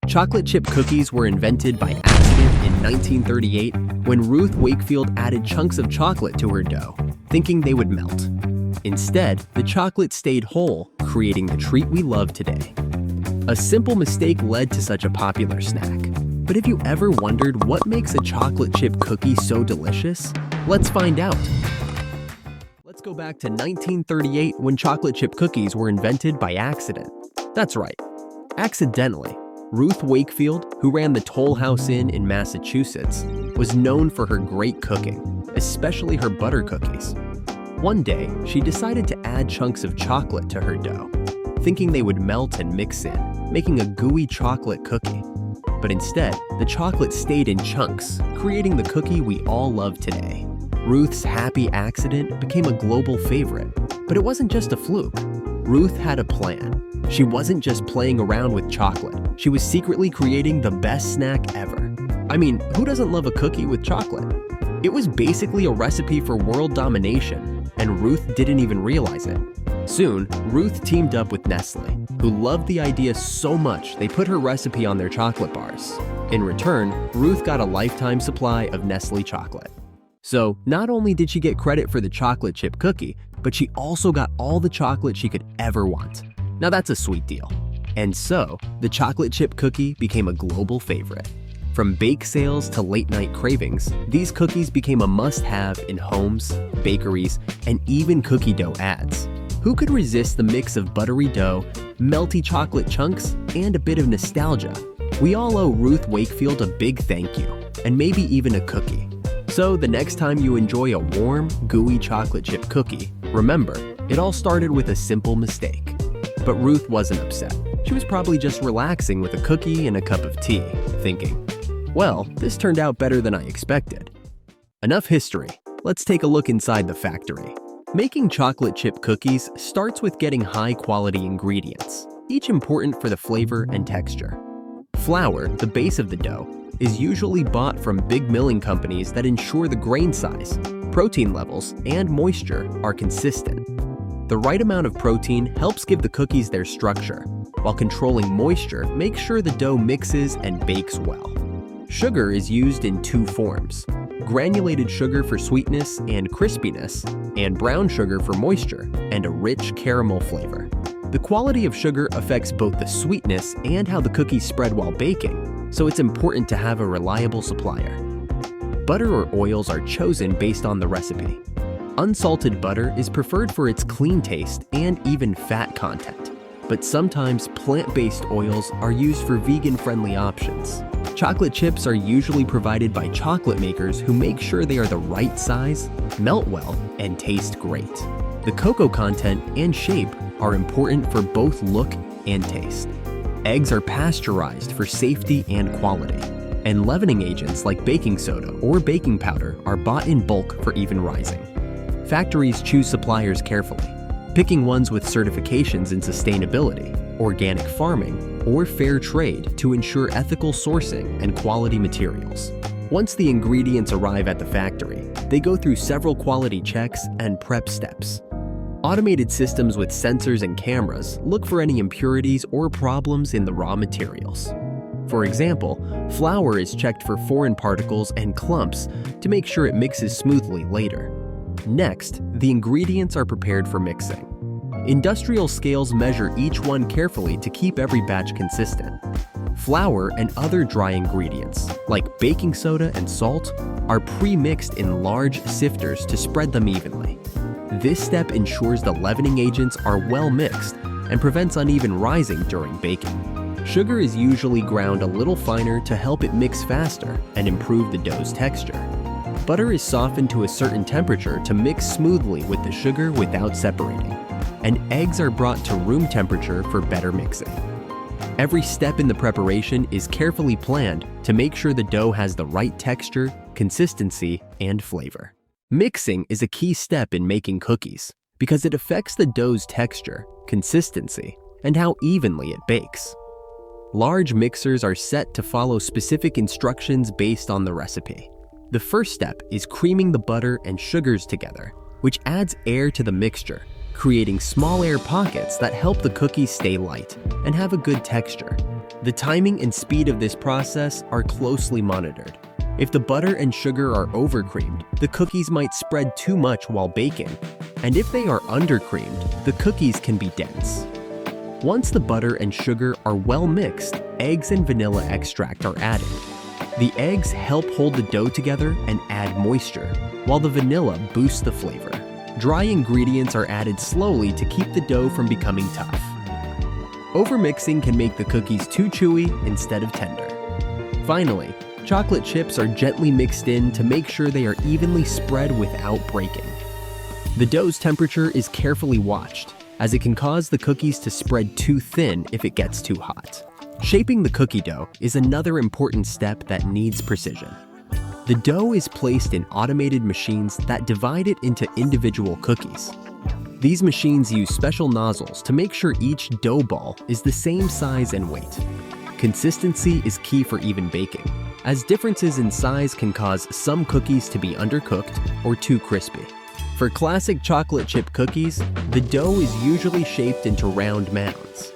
Chocolate chip cookies were invented by accident in 1938 when Ruth Wakefield added chunks of chocolate to her dough, thinking they would melt. Instead, the chocolate stayed whole, creating the treat we love today. A simple mistake led to such a popular snack. But have you ever wondered what makes a chocolate chip cookie so delicious? Let's find out. Let's go back to 1938 when chocolate chip cookies were invented by accident. That's right, accidentally. Ruth Wakefield, who ran the Toll House Inn in Massachusetts, was known for her great cooking, especially her butter cookies. One day, she decided to add chunks of chocolate to her dough, thinking they would melt and mix in, making a gooey chocolate cookie. But instead, the chocolate stayed in chunks, creating the cookie we all love today. Ruth's happy accident became a global favorite, but it wasn't just a fluke. Ruth had a plan. She wasn't just playing around with chocolate. She was secretly creating the best snack ever. I mean, who doesn't love a cookie with chocolate? It was basically a recipe for world domination, and Ruth didn't even realize it. Soon, Ruth teamed up with Nestle, who loved the idea so much they put her recipe on their chocolate bars. In return, Ruth got a lifetime supply of Nestle chocolate. So, not only did she get credit for the chocolate chip cookie, but she also got all the chocolate she could ever want. Now that's a sweet deal. And so, the chocolate chip cookie became a global favorite. From bake sales to late-night cravings, these cookies became a must-have in homes, bakeries, and even cookie dough ads. Who could resist the mix of buttery dough, melty chocolate chunks, and a bit of nostalgia? We all owe Ruth Wakefield a big thank you, and maybe even a cookie. So the next time you enjoy a warm, gooey chocolate chip cookie, remember, it all started with a simple mistake. But Ruth wasn't upset. She was probably just relaxing with a cookie and a cup of tea, thinking, well, this turned out better than I expected. Enough history. Let's take a look inside the factory. Making chocolate chip cookies starts with getting high-quality ingredients, each important for the flavor and texture. Flour, the base of the dough, is usually bought from big milling companies that ensure the grain size, protein levels, and moisture are consistent. The right amount of protein helps give the cookies their structure, while controlling moisture makes sure the dough mixes and bakes well. Sugar is used in two forms: granulated sugar for sweetness and crispiness, and brown sugar for moisture and a rich caramel flavor. The quality of sugar affects both the sweetness and how the cookies spread while baking, so it's important to have a reliable supplier. Butter or oils are chosen based on the recipe. Unsalted butter is preferred for its clean taste and even fat content, but sometimes plant-based oils are used for vegan-friendly options. Chocolate chips are usually provided by chocolate makers who make sure they are the right size, melt well, and taste great. The cocoa content and shape are important for both look and taste. Eggs are pasteurized for safety and quality, and leavening agents like baking soda or baking powder are bought in bulk for even rising. Factories choose suppliers carefully, picking ones with certifications in sustainability, organic farming, or fair trade to ensure ethical sourcing and quality materials. Once the ingredients arrive at the factory, they go through several quality checks and prep steps. Automated systems with sensors and cameras look for any impurities or problems in the raw materials. For example, flour is checked for foreign particles and clumps to make sure it mixes smoothly later. Next, the ingredients are prepared for mixing. Industrial scales measure each one carefully to keep every batch consistent. Flour and other dry ingredients, like baking soda and salt, are pre-mixed in large sifters to spread them evenly. This step ensures the leavening agents are well mixed and prevents uneven rising during baking. Sugar is usually ground a little finer to help it mix faster and improve the dough's texture. Butter is softened to a certain temperature to mix smoothly with the sugar without separating, and eggs are brought to room temperature for better mixing. Every step in the preparation is carefully planned to make sure the dough has the right texture, consistency, and flavor. Mixing is a key step in making cookies because it affects the dough's texture, consistency, and how evenly it bakes. Large mixers are set to follow specific instructions based on the recipe. The first step is creaming the butter and sugars together, which adds air to the mixture, creating small air pockets that help the cookies stay light and have a good texture. The timing and speed of this process are closely monitored. If the butter and sugar are overcreamed, the cookies might spread too much while baking, and if they are undercreamed, the cookies can be dense. Once the butter and sugar are well mixed, eggs and vanilla extract are added. The eggs help hold the dough together and add moisture, while the vanilla boosts the flavor. Dry ingredients are added slowly to keep the dough from becoming tough. Overmixing can make the cookies too chewy instead of tender. Finally, chocolate chips are gently mixed in to make sure they are evenly spread without breaking. The dough's temperature is carefully watched, as it can cause the cookies to spread too thin if it gets too hot. Shaping the cookie dough is another important step that needs precision. The dough is placed in automated machines that divide it into individual cookies. These machines use special nozzles to make sure each dough ball is the same size and weight. Consistency is key for even baking, as differences in size can cause some cookies to be undercooked or too crispy. For classic chocolate chip cookies, the dough is usually shaped into round mounds.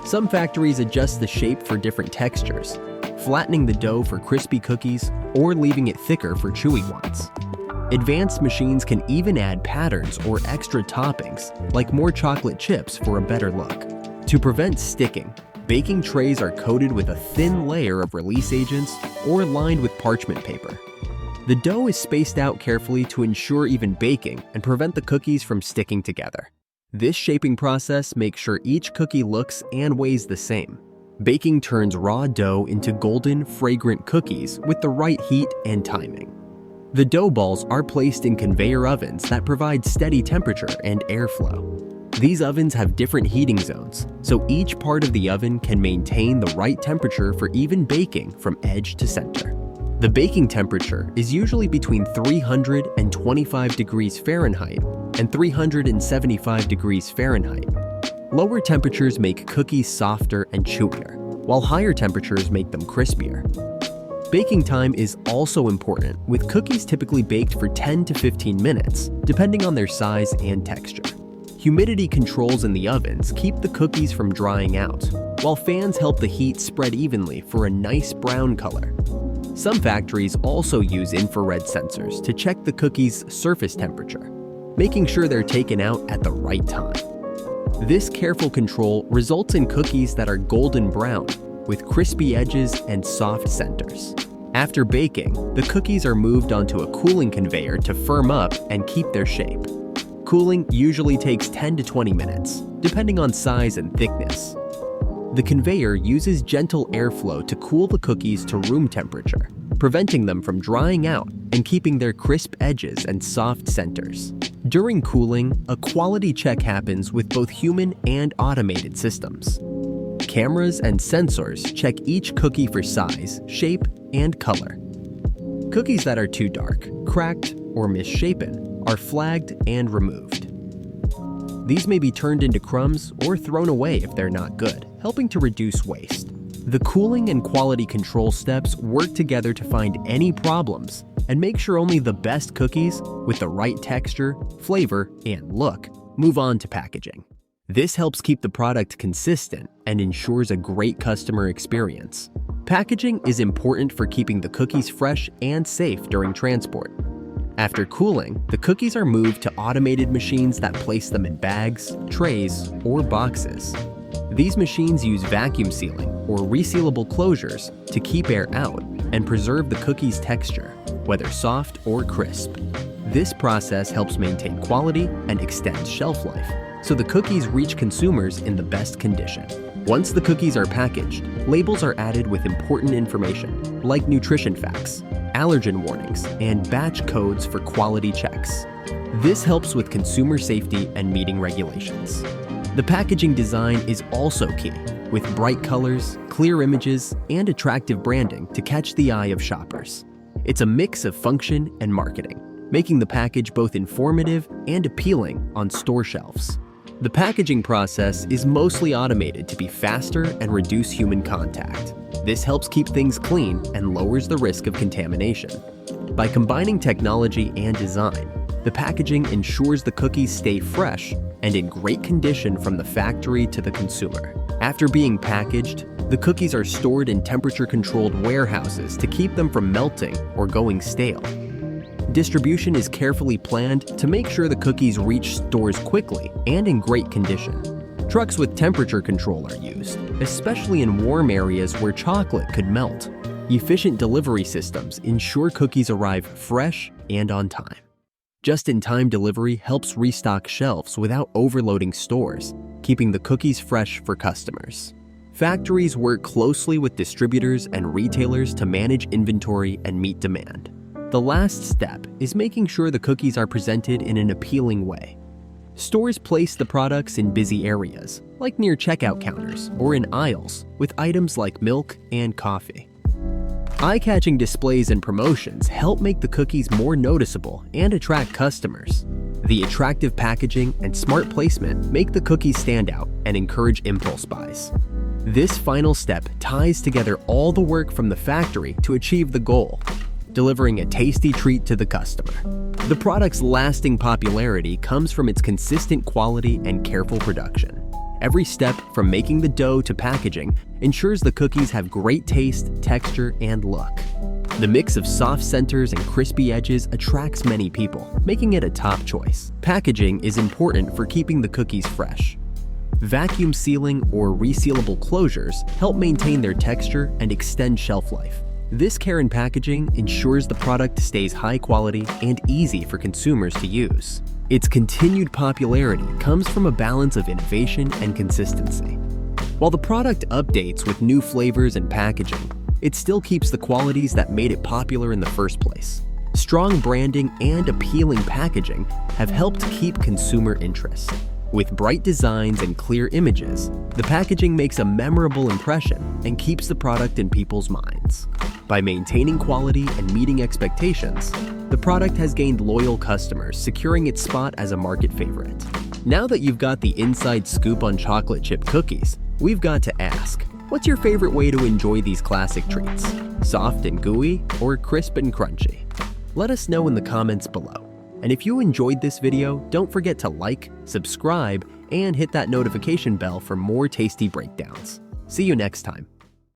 Some factories adjust the shape for different textures, flattening the dough for crispy cookies or leaving it thicker for chewy ones. Advanced machines can even add patterns or extra toppings, like more chocolate chips for a better look. To prevent sticking, baking trays are coated with a thin layer of release agents or lined with parchment paper. The dough is spaced out carefully to ensure even baking and prevent the cookies from sticking together. This shaping process makes sure each cookie looks and weighs the same. Baking turns raw dough into golden, fragrant cookies with the right heat and timing. The dough balls are placed in conveyor ovens that provide steady temperature and airflow. These ovens have different heating zones, so each part of the oven can maintain the right temperature for even baking from edge to center. The baking temperature is usually between 325 degrees Fahrenheit and 375 degrees Fahrenheit. Lower temperatures make cookies softer and chewier, while higher temperatures make them crispier. Baking time is also important, with cookies typically baked for 10 to 15 minutes, depending on their size and texture. Humidity controls in the ovens keep the cookies from drying out, while fans help the heat spread evenly for a nice brown color. Some factories also use infrared sensors to check the cookies' surface temperature, making sure they're taken out at the right time. This careful control results in cookies that are golden brown, with crispy edges and soft centers. After baking, the cookies are moved onto a cooling conveyor to firm up and keep their shape. Cooling usually takes 10 to 20 minutes, depending on size and thickness. The conveyor uses gentle airflow to cool the cookies to room temperature, preventing them from drying out and keeping their crisp edges and soft centers. During cooling, a quality check happens with both human and automated systems. Cameras and sensors check each cookie for size, shape, and color. Cookies that are too dark, cracked, or misshapen are flagged and removed. These may be turned into crumbs or thrown away if they're not good, helping to reduce waste. The cooling and quality control steps work together to find any problems and make sure only the best cookies with the right texture, flavor, and look move on to packaging. This helps keep the product consistent and ensures a great customer experience. Packaging is important for keeping the cookies fresh and safe during transport. After cooling, the cookies are moved to automated machines that place them in bags, trays, or boxes. These machines use vacuum sealing or resealable closures to keep air out and preserve the cookie's texture, whether soft or crisp. This process helps maintain quality and extends shelf life, so the cookies reach consumers in the best condition. Once the cookies are packaged, labels are added with important information, like nutrition facts, allergen warnings, and batch codes for quality checks. This helps with consumer safety and meeting regulations. The packaging design is also key, with bright colors, clear images, and attractive branding to catch the eye of shoppers. It's a mix of function and marketing, making the package both informative and appealing on store shelves. The packaging process is mostly automated to be faster and reduce human contact. This helps keep things clean and lowers the risk of contamination. By combining technology and design, the packaging ensures the cookies stay fresh and in great condition from the factory to the consumer. After being packaged, The cookies are stored in temperature-controlled warehouses to keep them from melting or going stale. Distribution is carefully planned to make sure the cookies reach stores quickly and in great condition. Trucks with temperature control are used, especially in warm areas where chocolate could melt. Efficient delivery systems ensure cookies arrive fresh and on time. Just-in-time delivery helps restock shelves without overloading stores, keeping the cookies fresh for customers. Factories work closely with distributors and retailers to manage inventory and meet demand. The last step is making sure the cookies are presented in an appealing way. Stores place the products in busy areas, like near checkout counters or in aisles, with items like milk and coffee. Eye-catching displays and promotions help make the cookies more noticeable and attract customers. The attractive packaging and smart placement make the cookies stand out and encourage impulse buys. This final step ties together all the work from the factory to achieve the goal, delivering a tasty treat to the customer. The product's lasting popularity comes from its consistent quality and careful production. Every step from making the dough to packaging ensures the cookies have great taste, texture, and look. The mix of soft centers and crispy edges attracts many people, making it a top choice. Packaging is important for keeping the cookies fresh. Vacuum sealing or resealable closures help maintain their texture and extend shelf life. This care in packaging ensures the product stays high quality and easy for consumers to use. Its continued popularity comes from a balance of innovation and consistency. While the product updates with new flavors and packaging, it still keeps the qualities that made it popular in the first place. Strong branding and appealing packaging have helped keep consumer interest. With bright designs and clear images, the packaging makes a memorable impression and keeps the product in people's minds. By maintaining quality and meeting expectations, the product has gained loyal customers, securing its spot as a market favorite. Now that you've got the inside scoop on chocolate chip cookies, we've got to ask, what's your favorite way to enjoy these classic treats? Soft and gooey or crisp and crunchy? Let us know in the comments below. And if you enjoyed this video, don't forget to like, subscribe, and hit that notification bell for more tasty breakdowns. See you next time.